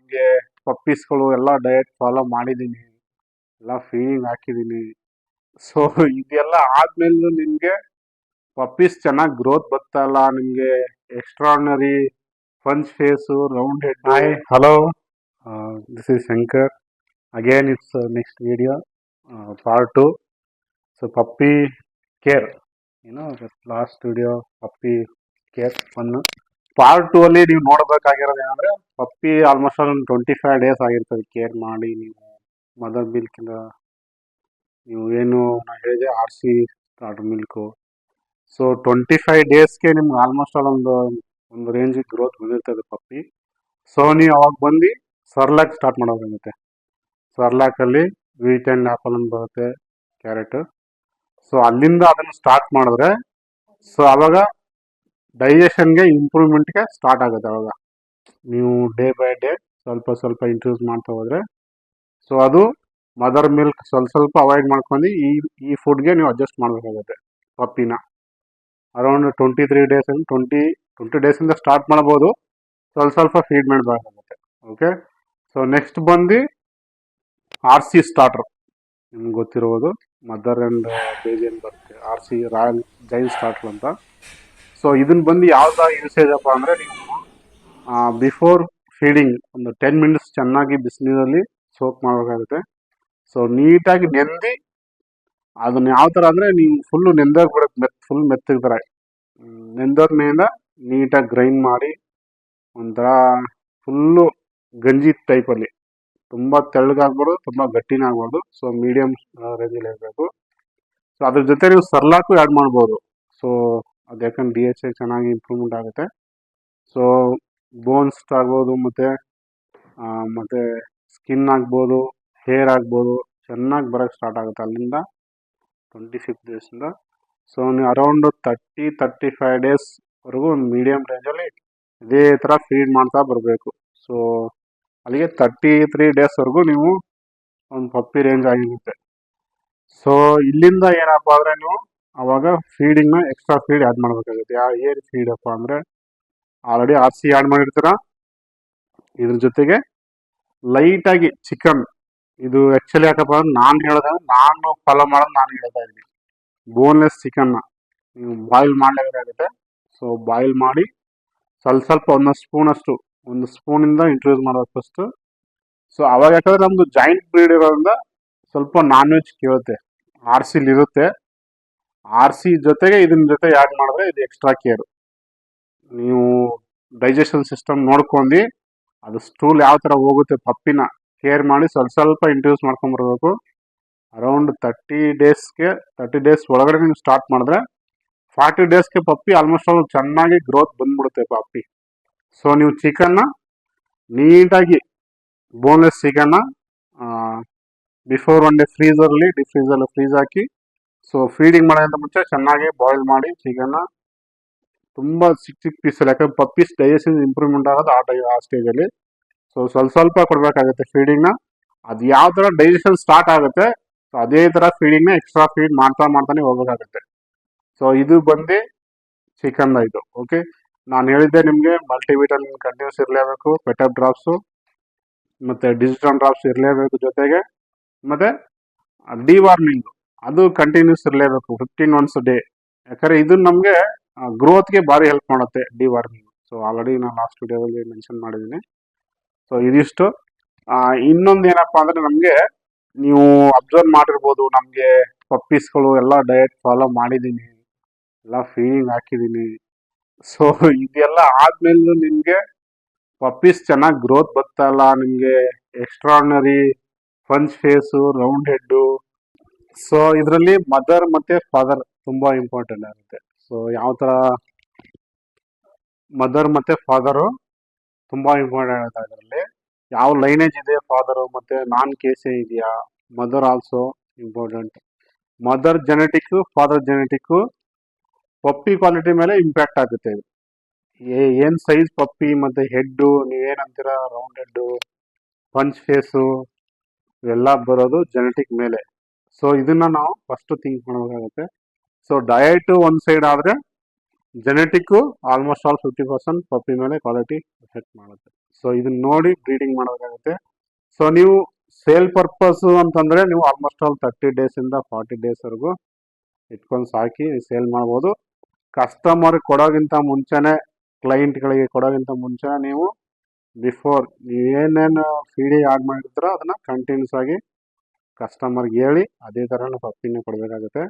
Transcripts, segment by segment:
ನಿಮಗೆ ಪಪ್ಪೀಸ್ಗಳು ಎಲ್ಲ diet follow ಮಾಡಿದ್ದೀನಿ, ಎಲ್ಲ ಫೀಡಿಂಗ್ ಹಾಕಿದ್ದೀನಿ. ಸೊ ಇದೆಲ್ಲ ಆದ್ಮೇಲೂ ನಿಮಗೆ ಪಪ್ಪೀಸ್ ಚೆನ್ನಾಗಿ ಗ್ರೋತ್ ಬರ್ತಾ ಇಲ್ಲ, ನಿಮಗೆ extraordinary punch face, round head. Hi, hello, this is Shankar. Again it's next video, part 2. So puppy care, last video puppy care 1. Part 2 ಅಲ್ಲಿ ನೀವು ನೋಡಬೇಕಾಗಿರೋದು ಏನಂದ್ರೆ, ಪಪ್ಪಿ ಆಲ್ಮೋಸ್ಟ್ ಒಂದು 25 ಡೇಸ್ ಆಗಿರ್ತದೆ ಕೇರ್ ಮಾಡಿ. ನೀವು ಮದರ್ ಮಿಲ್ಕಿಂದ ನೀವು ಏನು ನಾನು ಹೇಳಿದೆ RC ಸ್ಟಾರ್ಟರ್ ಮಿಲ್ಕು. ಸೊ 25 ಡೇಸ್ಗೆ ನಿಮ್ಗೆ ಆಲ್ಮೋಸ್ಟ್ ಒಂದು ರೇಂಜಿಗೆ ಗ್ರೋತ್ ಬಂದಿರ್ತದೆ ಪಪ್ಪಿ. ಸೊ ನೀವು ಅವಾಗ ಬಂದು ಸರ್ಲಾಕ್ ಸ್ಟಾರ್ಟ್ ಮಾಡೋದಾಗುತ್ತೆ. ಸರ್ಲಾಕಲ್ಲಿ ವೀಟ್ ಆ್ಯಂಡ್ ಆ್ಯಪಲ್ ಅಂತ ಬರುತ್ತೆ, ಕ್ಯಾರೆಟ್. ಸೊ ಅಲ್ಲಿಂದ ಅದನ್ನು ಸ್ಟಾರ್ಟ್ ಮಾಡಿದ್ರೆ ಸೊ ಅವಾಗ ಡೈಜೆಷನ್ಗೆ ಇಂಪ್ರೂವ್ಮೆಂಟ್ಗೆ ಸ್ಟಾರ್ಟ್ ಆಗುತ್ತೆ. ಅವಾಗ ನೀವು ಡೇ ಬೈ ಡೇ ಸ್ವಲ್ಪ ಸ್ವಲ್ಪ ಇಂಟ್ರೂಸ್ ಮಾಡ್ತಾ ಹೋದರೆ ಸೊ ಅದು ಮದರ್ ಮಿಲ್ಕ್ ಸ್ವಲ್ಪ ಅವಾಯ್ಡ್ ಮಾಡ್ಕೊಂಡು ಈ ಫುಡ್ಗೆ ನೀವು ಅಡ್ಜಸ್ಟ್ ಮಾಡಬೇಕಾಗುತ್ತೆ ಪಪ್ಪಿನ. ಅರೌಂಡ್ 23 ಡೇಸ್ 20 ಡೇಸಿಂದ ಸ್ಟಾರ್ಟ್ ಮಾಡ್ಬೋದು, ಸ್ವಲ್ಪ ಫೀಡ್ ಮಾಡಬೇಕಾಗುತ್ತೆ. ಓಕೆ, ಸೊ ನೆಕ್ಸ್ಟ್ ಬಂದು RC ಸ್ಟಾರ್ಟರ್. ನಿಮ್ಗೆ ಗೊತ್ತಿರ್ಬೋದು, ಮದರ್ ಆ್ಯಂಡ್ ಬೇಬಿ ಅಂತ ಬರುತ್ತೆ, RC ರಾಯಲ್ ಜೈನ್ ಸ್ಟಾರ್ಟರ್ ಅಂತ. ಸೊ ಇದನ್ನ ಬಂದು ಯಾವ್ದು ಯೂಸೇಜ್ ಅಪ್ಪ ಅಂದರೆ, ನೀವು ಬಿಫೋರ್ ಫೀಡಿಂಗ್ ಒಂದು 10 ಮಿನಿಟ್ಸ್ ಚೆನ್ನಾಗಿ ಬಿಸಿನೀರಲ್ಲಿ ಸೋಕ್ ಮಾಡಬೇಕಾಗುತ್ತೆ. ಸೊ ನೀಟಾಗಿ ನೆಂದು ಅದನ್ನ ಯಾವ ಥರ ಅಂದರೆ, ನೀವು ಫುಲ್ಲು ನೆಂದೋಗಿ ಬಿಡುತ್ತೆ, ಫುಲ್ ಮೆತ್ತಗೆ ಥರ ನೆಂದೋದ್ಮೇಲಿಂದ ನೀಟಾಗಿ ಗ್ರೈಂಡ್ ಮಾಡಿ ಒಂಥರ ಫುಲ್ಲು ಗಂಜಿ ಟೈಪಲ್ಲಿ, ತುಂಬ ತೆಳ್ಳಗಾಗ್ಬಾರ್ದು, ತುಂಬ ಗಟ್ಟಿನ ಆಗ್ಬಾರ್ದು. ಸೊ ಮೀಡಿಯಮ್ ರೇಂಜಲ್ಲಿ ಇರಬೇಕು. ಸೊ ಅದ್ರ ಜೊತೆ ನೀವು ಸರ್ಲಾಕು ಆ್ಯಡ್ ಮಾಡ್ಬೋದು. ಸೊ ಅದು ಯಾಕಂದ್ರೆ DHA ಚೆನ್ನಾಗಿ ಇಂಪ್ರೂವ್ಮೆಂಟ್ ಆಗುತ್ತೆ. ಸೊ ಬೋನ್ಸ್ ಆಗ್ಬೋದು, ಮತ್ತು ಸ್ಕಿನ್ ಆಗ್ಬೋದು, ಹೇರ್ ಆಗ್ಬೋದು, ಚೆನ್ನಾಗಿ ಬರೋಕ್ಕೆ ಸ್ಟಾರ್ಟ್ ಆಗುತ್ತೆ ಅಲ್ಲಿಂದ 25 ಡೇಸಿಂದ. ಸೊ ನೀವು ಅರೌಂಡ್ 30-35 ಡೇಸ್ವರೆಗೂ ಒಂದು ಮೀಡಿಯಮ್ ರೇಂಜಲ್ಲಿ ಇದೇ ಥರ ಫೀಡ್ ಮಾಡ್ತಾ ಬರಬೇಕು. ಸೊ ಅಲ್ಲಿಗೆ 33 ಡೇಸ್ವರೆಗೂ ನೀವು ಒಂದು ಪಪ್ಪಿ ರೇಂಜ್ ಆಗಿರುತ್ತೆ. ಸೊ ಇಲ್ಲಿಂದ ಏನಪ್ಪ ಅಂದರೆ, ನೀವು ಅವಾಗ ಫೀಡಿಂಗ್ನ ಎಕ್ಸ್ಟ್ರಾ ಫೀಡ್ ಆ್ಯಡ್ ಮಾಡಬೇಕಾಗುತ್ತೆ. ಏನು ಫೀಡಪ್ಪ ಅಂದರೆ, ಆಲ್ರೆಡಿ RC ಆ್ಯಡ್ ಮಾಡಿರ್ತೀರ, ಇದ್ರ ಜೊತೆಗೆ ಲೈಟಾಗಿ ಚಿಕನ್. ಇದು ಆ್ಯಕ್ಚುಲಿ ಯಾಕಪ್ಪ ಅಂದ್ರೆ ನಾನು ಫಾಲೋ ಮಾಡೋದು, ನಾನು ಹೇಳ್ತಾ ಇದ್ದೀನಿ, ಬೋನ್ಲೆಸ್ ಚಿಕನ್ನ ನೀವು ಬಾಯ್ಲ್ ಮಾಡಲೇಬೇಕಾಗುತ್ತೆ. ಸೊ ಬಾಯ್ಲ್ ಮಾಡಿ ಸ್ವಲ್ಪ ಒಂದು ಸ್ಪೂನಿಂದ ಇಂಟ್ರೊಡ್ಯೂಸ್ ಮಾಡೋದು ಫಸ್ಟು. ಸೊ ಅವಾಗ ಯಾಕಂದರೆ ನಮ್ಮದು ಜಾಯಿಂಟ್ ಬ್ರೀಡ್ ಇರೋದ್ರಿಂದ ಸ್ವಲ್ಪ ನಾನ್ ವೆಜ್ ಕೇಳುತ್ತೆ, RCಲಿರುತ್ತೆ. RC ಜೊತೆಗೆ ಇದನ್ನ ಜೊತೆ ಆ್ಯಡ್ ಮಾಡಿದ್ರೆ ಇದು ಎಕ್ಸ್ಟ್ರಾ ಕೇರು. ನೀವು ಡೈಜೆಷನ್ ಸಿಸ್ಟಮ್ ನೋಡ್ಕೊಂಡು ಅದು ಸ್ಟೂಲ್ ಯಾವ ಥರ ಹೋಗುತ್ತೆ ಪಪ್ಪಿನ ಕೇರ್ ಮಾಡಿ ಸ್ವಲ್ಪ ಇಂಟ್ರೊಡ್ಯೂಸ್ ಮಾಡ್ಕೊಂಬರ್ಬೇಕು. ಅರೌಂಡ್ 30 ಡೇಸ್ ಒಳಗಡೆ ನೀವು ಸ್ಟಾರ್ಟ್ ಮಾಡಿದ್ರೆ 40 ಡೇಸ್ಗೆ ಪಪ್ಪಿ ಆಲ್ಮೋಸ್ಟ್ ಚೆನ್ನಾಗಿ ಗ್ರೋತ್ ಬಂದ್ಬಿಡುತ್ತೆ ಪಪ್ಪಿ. ಸೊ ನೀವು ಚಿಕನ್ನ ನೀಟಾಗಿ ಬೋನ್ಲೆಸ್ ಚಿಕನ್ನ ಬಿಫೋರ್ ಒನ್ ಡೇ ಡೀಪ್ ಫ್ರೀಸಲ್ಲಿ ಫ್ರೀಸ್ ಹಾಕಿ, ಸೊ ಫೀಡಿಂಗ್ ಮಾಡೋದ್ರಿಂದ ಮುಂಚೆ ಚೆನ್ನಾಗಿ ಬಾಯ್ಲ್ ಮಾಡಿ ಚಿಕನ್ನ ತುಂಬ ಚಿಕ್ಕ ಪೀಸಲ್ಲಿ, ಯಾಕಂದ್ರೆ ಪಪ್ಪೀಸ್ ಡೈಜೆಷನ್ ಇಂಪ್ರೂವ್ಮೆಂಟ್ ಆಗೋದು ಆ ಸ್ಟೇಜಲ್ಲಿ. ಸೊ ಸ್ವಲ್ಪ ಕೊಡಬೇಕಾಗುತ್ತೆ ಫೀಡಿಂಗ್ನ. ಅದು ಯಾವ ಥರ ಡೈಜೆಷನ್ ಸ್ಟಾರ್ಟ್ ಆಗುತ್ತೆ ಸೊ ಅದೇ ಥರ ಫೀಡಿಂಗ್ನ ಎಕ್ಸ್ಟ್ರಾ ಫೀಡ್ ಮಾಡ್ತಾನೆ ಹೋಗಬೇಕಾಗುತ್ತೆ. ಸೊ ಇದು ಬಂದು ಚಿಕನ್ ಇದು. ಓಕೆ, ನಾನು ಹೇಳಿದ್ದೆ ನಿಮಗೆ ಮಲ್ಟಿವಿಟಮಿನ್ ಕಂಟಿನ್ಯೂಸ್ ಇರಲೇಬೇಕು, ಪೆಟಪ್ ಡ್ರಾಪ್ಸು ಮತ್ತು ಡಿಜಿಟಲ್ ಡ್ರಾಪ್ಸ್ ಇರಲೇಬೇಕು ಜೊತೆಗೆ, ಮತ್ತು ಡಿವಾರ್ಮಿಂಗು ಅದು ಕಂಟಿನ್ಯೂಸ್ ಇರಲೇಬೇಕು 15 ಒನ್ಸ್ ಡೇ. ಯಾಕಂದರೆ ಇದು ನಮಗೆ ಗ್ರೋತ್ಗೆ ಭಾರಿ ಹೆಲ್ಪ್ ಮಾಡುತ್ತೆ ಡಿವಾರ್ಮಿಂಗ್. ಸೊ ಆಲ್ರೆಡಿ ನಾನು ಲಾಸ್ಟ್ ವಿಡಿಯೋದಲ್ಲಿ ಮೆನ್ಷನ್ ಮಾಡಿದ್ದೀನಿ. ಸೊ ಇದಿಷ್ಟು. ಇನ್ನೊಂದು ಏನಪ್ಪ ಅಂದರೆ, ನಮಗೆ ನೀವು ಅಬ್ಸರ್ವ್ ಮಾಡಿರ್ಬೋದು, ನಮಗೆ ಪಪ್ಪೀಸ್ಗಳು ಎಲ್ಲ ಡಯಟ್ ಫಾಲೋ ಮಾಡಿದ್ದೀನಿ, ಎಲ್ಲ ಫೀಡಿಂಗ್ ಹಾಕಿದ್ದೀನಿ. ಸೊ ಇದೆಲ್ಲ ಆದ್ಮೇಲೂ ನಿಮಗೆ ಪಪ್ಪೀಸ್ ಚೆನ್ನಾಗಿ ಗ್ರೋತ್ ಬರ್ತಾ ಇಲ್ಲ, ನಿಮಗೆ extraordinary punch face, round head. So ಇದರಲ್ಲಿ ಮದರ್ ಮತ್ತು ಫಾದರ್ ತುಂಬ ಇಂಪಾರ್ಟೆಂಟ್ ಆಗುತ್ತೆ. ಸೊ ಯಾವ ಥರ ಮದರ್ ಮತ್ತು ಫಾದರು ತುಂಬ ಇಂಪಾರ್ಟೆಂಟ್ ಆಗುತ್ತೆ. ಅದರಲ್ಲಿ ಯಾವ ಲೈನೇಜ್ ಇದೆ ಫಾದರು, ಮತ್ತು ನಾನ್ ಕೇಸೆ ಇದೆಯಾ, mother also important. Mother genetic, father genetic puppy quality ಮೇಲೆ ಇಂಪ್ಯಾಕ್ಟ್ ಆಗುತ್ತೆ. ಇದು ಏನು ಸೈಜ್ ಪಪ್ಪಿ ಮತ್ತು ಹೆಡ್ಡು, ನೀವೇನಂತೀರ ರೌಂಡ್ ಹೆಡ್ಡು, ಪಂಚ್ ಫೇಸು, ಇವೆಲ್ಲ ಬರೋದು ಜೆನೆಟಿಕ್ ಮೇಲೆ. ಸೊ ಇದನ್ನು ನಾವು ಫಸ್ಟು ಥಿಂಕ್ ಮಾಡಬೇಕಾಗುತ್ತೆ. ಸೊ ಡಯಟು ಒಂದು ಸೈಡ್ ಆದರೆ, ಜೆನೆಟಿಕ್ಕು ಆಲ್ಮೋಸ್ಟ್ ಆಲ್ 50% ಪಪ್ಪಿ ಮೇಲೆ ಕ್ವಾಲಿಟಿ ಎಫೆಕ್ಟ್ ಮಾಡುತ್ತೆ. ಸೊ ಇದನ್ನ ನೋಡಿ ಬ್ರೀಡಿಂಗ್ ಮಾಡಬೇಕಾಗುತ್ತೆ. ಸೊ ನೀವು ಸೇಲ್ ಪರ್ಪಸ್ ಅಂತಂದ್ರೆ ನೀವು ಆಲ್ಮೋಸ್ಟ್ ಆಲ್ 30 days ಇಂದ 40 days ವರೆಗೂ ಇಟ್ಕೊಂಡು ಸಾಕಿ ಸೇಲ್ ಮಾಡ್ಬೋದು. ಕಸ್ಟಮರ್ ಕೊಡೋಗಿಂತ ಮುಂಚೆನೆ, ಕ್ಲೈಂಟ್ಗಳಿಗೆ ಕೊಡೋಗಿಂತ ಮುಂಚೆನೆ ನೀವು ಬಿಫೋರ್ ನೀವೇನೇನು ಫೀಡಿಂಗ್ ಆಡ್ ಮಾಡಿರ್ತೀರೋ ಅದನ್ನ ಕಂಟಿನ್ಯೂಸ್ ಆಗಿ ಕಸ್ಟಮರ್ಗೆ ಹೇಳಿ ಅದೇ ಥರ ಪಪ್ಪಿನ ಕೊಡಬೇಕಾಗುತ್ತೆ.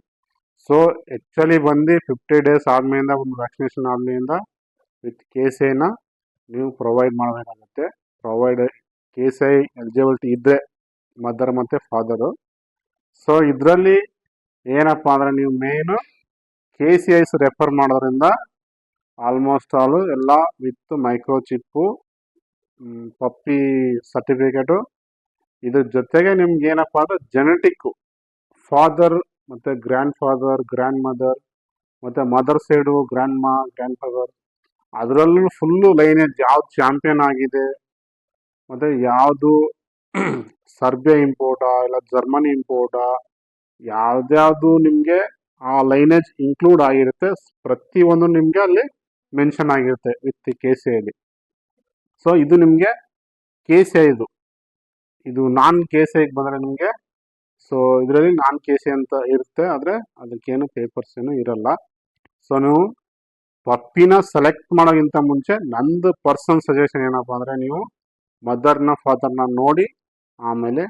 ಸೊ ಆ್ಯಕ್ಚುಲಿ ಬಂದು 50 days ಆದ್ಮೇಲಿಂದ ಒಂದು ವ್ಯಾಕ್ಸಿನೇಷನ್ ಆದ್ಮೇಲಿಂದ ವಿತ್ KCIನ ನೀವು ಪ್ರೊವೈಡ್ ಮಾಡಬೇಕಾಗುತ್ತೆ. ಪ್ರೊವೈಡ್ KCI ಎಲಿಜಿಬಿಲಿಟಿ ಇದ್ದರೆ ಮದರ್ ಮತ್ತು ಫಾದರು. ಸೊ ಇದರಲ್ಲಿ ಏನಪ್ಪ ಅಂದರೆ ನೀವು ಮೇಯ್ನು KCIs ರೆಫರ್ ಮಾಡೋದ್ರಿಂದ ಆಲ್ಮೋಸ್ಟ್ ಆಲು ಎಲ್ಲ ವಿತ್ ಮೈಕ್ರೋಚಿಪ್ಪು, ಪಪ್ಪಿ ಸರ್ಟಿಫಿಕೇಟು, ಇದ್ರ ಜೊತೆಗೆ ನಿಮ್ಗೆ ಏನಪ್ಪ ಅಂದರೆ ಜೆನೆಟಿಕ್ಕು ಫಾದರ್ ಮತ್ತು ಗ್ರ್ಯಾಂಡ್ ಫಾದರ್, ಗ್ರ್ಯಾಂಡ್ ಮದರ್ ಮತ್ತು ಮದರ್ ಸೈಡು ಗ್ರ್ಯಾಂಡ್ ಮಾ, ಗ್ರ್ಯಾಂಡ್ ಫಾದರ್, ಅದರಲ್ಲೂ ಫುಲ್ಲು ಲೈನೇಜ್ ಯಾವ್ದು ಚಾಂಪಿಯನ್ ಆಗಿದೆ ಮತ್ತು ಯಾವುದು ಸರ್ಬಿಯಾ ಇಂಪೋರ್ಟಾ ಇಲ್ಲ ಜರ್ಮನಿ ಇಂಪೋರ್ಟಾ, ಯಾವ್ದ್ಯಾವುದು ನಿಮಗೆ ಆ ಲೈನೇಜ್ ಇನ್ಕ್ಲೂಡ್ ಆಗಿರುತ್ತೆ, ಪ್ರತಿಯೊಂದು ನಿಮಗೆ ಅಲ್ಲಿ ಮೆನ್ಷನ್ ಆಗಿರುತ್ತೆ ವಿತ್ KCIಲಿ. ಸೊ ಇದು ನಿಮಗೆ KCI ಇದು ನಾನ್ KCIಗೆ ಬಂದರೆ ನಿಮಗೆ, ಸೊ ಇದರಲ್ಲಿ ನಾನ್ KCI ಅಂತ ಇರುತ್ತೆ, ಆದರೆ ಅದಕ್ಕೇನು ಪೇಪರ್ಸ್ ಏನು ಇರಲ್ಲ. ಸೊ ನೀವು ಪಪ್ಪಿನ ಸೆಲೆಕ್ಟ್ ಮಾಡೋಕ್ಕಿಂತ ಮುಂಚೆ ನಂದು ಪರ್ಸನಲ್ ಸಜೆಷನ್ ಏನಪ್ಪ ಅಂದರೆ ನೀವು ಮದರ್ನ ಫಾದರ್ನ ನೋಡಿ ಆಮೇಲೆ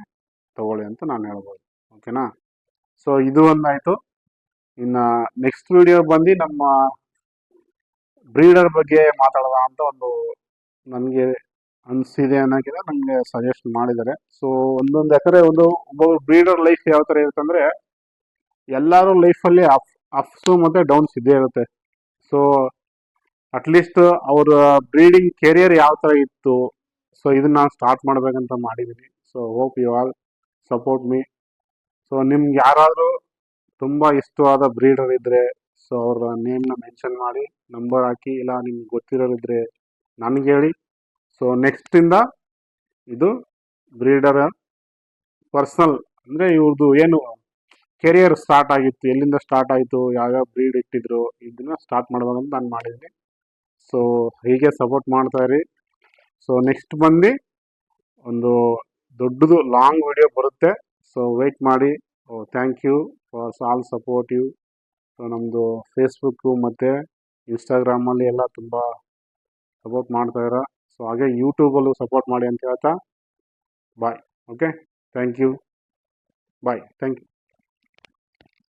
ತಗೊಳ್ಳಿ ಅಂತ ನಾನು ಹೇಳ್ಬೋದು. ಓಕೆನಾ? ಸೊ ಇದು ಒಂದಾಯಿತು. ಇನ್ನು ನೆಕ್ಸ್ಟ್ ವಿಡಿಯೋ ಬಂದು ನಮ್ಮ ಬ್ರೀಡರ್ ಬಗ್ಗೆ ಮಾತಾಡೋಣ ಅಂತ ಒಂದು ನನಗೆ ಅನಿಸಿದೆ ಅನ್ನೋಕ್ಕಿಂತ ನನಗೆ ಸಜೆಸ್ಟ್ ಮಾಡಿದ್ದಾರೆ. ಸೊ ಒಂದೊಂದು ಎಕರೆ ಒಬ್ಬೊಬ್ಬ ಬ್ರೀಡರ್ ಲೈಫ್ ಯಾವ ಥರ ಇರುತ್ತೆ ಅಂದರೆ, ಎಲ್ಲರೂ ಲೈಫಲ್ಲಿ ಅಪ್ಸು ಮತ್ತು ಡೌನ್ಸ್ ಇದ್ದೇ ಇರುತ್ತೆ. ಸೊ ಅಟ್ಲೀಸ್ಟ್ ಅವರ ಬ್ರೀಡಿಂಗ್ ಕೆರಿಯರ್ ಯಾವ ಥರ ಇತ್ತು, ಸೊ ಇದನ್ನ ನಾನು ಸ್ಟಾರ್ಟ್ ಮಾಡಬೇಕಂತ ಮಾಡಿದ್ದೀನಿ. So hope you all support me. So ನಿಮ್ಗೆ ಯಾರಾದರೂ ತುಂಬ ಇಷ್ಟವಾದ ಬ್ರೀಡರ್ ಇದ್ದರೆ ಸೊ ಅವರ ನೇಮ್ನ ಮೆನ್ಷನ್ ಮಾಡಿ ನಂಬರ್ ಹಾಕಿ, ಇಲ್ಲ ನಿಮ್ಗೆ ಗೊತ್ತಿರೋರಿದ್ರೆ ನನಗೆ ಹೇಳಿ. ಸೊ ನೆಕ್ಸ್ಟಿಂದ ಇದು ಬ್ರೀಡರ್ ಪರ್ಸ್ನಲ್ ಅಂದರೆ ಇವ್ರದ್ದು ಏನು ಕೆರಿಯರ್ ಸ್ಟಾರ್ಟ್ ಆಗಿತ್ತು, ಎಲ್ಲಿಂದ ಸ್ಟಾರ್ಟ್ ಆಯಿತು, ಯಾವ್ಯಾವ ಬ್ರೀಡ್ ಇಟ್ಟಿದ್ರು, ಇದನ್ನ ಸ್ಟಾರ್ಟ್ ಮಾಡ್ಬೇಕಂತ ನಾನು ಮಾಡಿದ್ದೀನಿ. ಸೊ ಹೀಗೆ ಸಪೋರ್ಟ್ ಮಾಡ್ತಾ ಇರಿ. ಸೊ ನೆಕ್ಸ್ಟ್ ಬಂದು ಒಂದು ದೊಡ್ಡದು ಲಾಂಗ್ ವಿಡಿಯೋ ಬರುತ್ತೆ. ಸೊ ವೆಯ್ಟ್ ಮಾಡಿ. Thank you for all supportive. So ನಮ್ಮದು ಫೇಸ್ಬುಕ್ಕು ಮತ್ತು ಇನ್ಸ್ಟಾಗ್ರಾಮಲ್ಲಿ ಎಲ್ಲ ತುಂಬ ಸಪೋರ್ಟ್ ಮಾಡ್ತಾಯಿರ. ಸೊ ಹಾಗೆ ಯೂಟ್ಯೂಬಲ್ಲೂ ಸಪೋರ್ಟ್ ಮಾಡಿ ಅಂತ ಹೇಳ್ತಾ bye. Okay, thank you, bye, thank you.